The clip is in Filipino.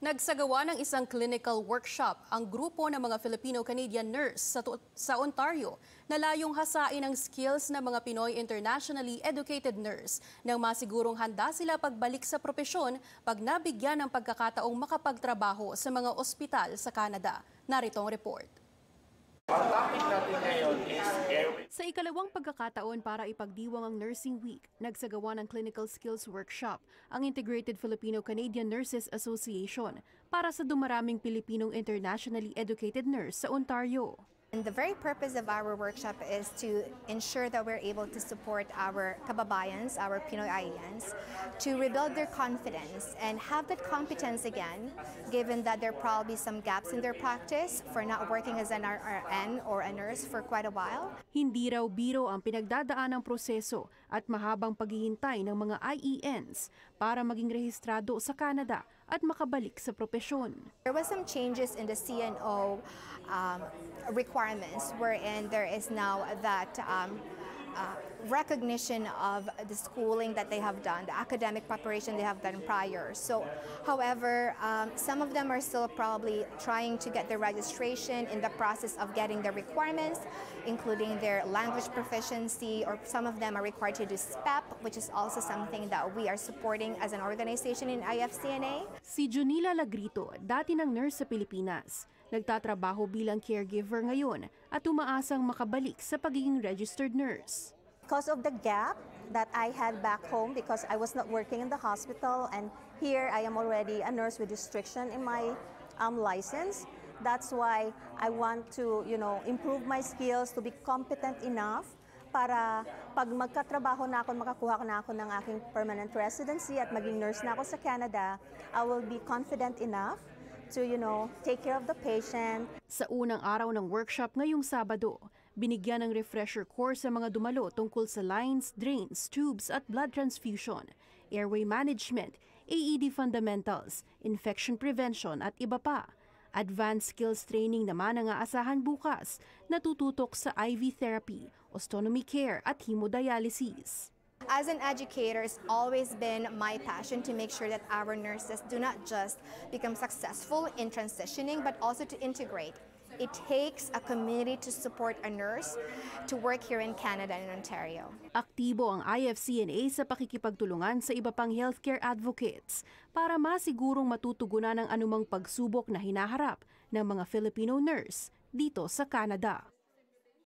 Nagsagawa ng isang clinical workshop ang grupo ng mga Filipino-Canadian nurse sa Ontario na layong hasain ang skills ng mga Pinoy internationally educated nurse nang masigurong handa sila pagbalik sa propesyon pag nabigyan ng pagkakataong makapagtrabaho sa mga ospital sa Canada. Narito ang report. Ang topic natin ngayon is airway. Sa ikalawang pagkakataon para ipagdiwang ang Nursing Week, nagsagawa ng Clinical Skills Workshop ang Integrated Filipino-Canadian Nurses Association para sa dumaraming Pilipinong internationally educated nurse sa Ontario. And the very purpose of our workshop is to ensure that we're able to support our kababayans, our Pinoy IENs, to rebuild their confidence and have that competence again, given that there are probably some gaps in their practice for not working as an RN or a nurse for quite a while. Hindi raw biro ang pinagdadaan ng proseso at mahabang paghihintay ng mga IENs para maging rehistrado sa Canada at makabalik sa propesyon. There was some changes in the CNO requirements wherein there is now that recognition of the schooling that they have done, the academic preparation they have done prior. So, however, some of them are still probably trying to get their registration in the process of getting the requirements, including their language proficiency, or some of them are required to do SPEP, which is also something that we are supporting as an organization in IFCNA. Si Junila Lagrito, dati ng nurse sa Pilipinas. Nagtatrabaho bilang caregiver ngayon at umaasang makabalik sa pagiging registered nurse. Because of the gap that I had back home because I was not working in the hospital, and here I am already a nurse with restriction in my license. That's why I want to, improve my skills to be competent enough para pag magkatrabaho na ako, makakuha na ako ng aking permanent residency at maging nurse na ako sa Canada, I will be confident enough to, take care of the patient. Sa unang araw ng workshop ngayong Sabado, binigyan ng refresher course sa mga dumalo tungkol sa lines, drains, tubes at blood transfusion, airway management, AED fundamentals, infection prevention at iba pa. Advanced skills training naman ang aasahan bukas na tututok sa IV therapy, ostomy care at hemodialysis. As an educator, it's always been my passion to make sure that our nurses do not just become successful in transitioning, but also to integrate. It takes a community to support a nurse to work here in Canada and Ontario. Aktibo ang IFCNA sa pakikipagtulungan sa iba pang healthcare advocates para masigurong matutugunan ang anumang pagsubok na hinaharap ng mga Filipino nurse dito sa Canada.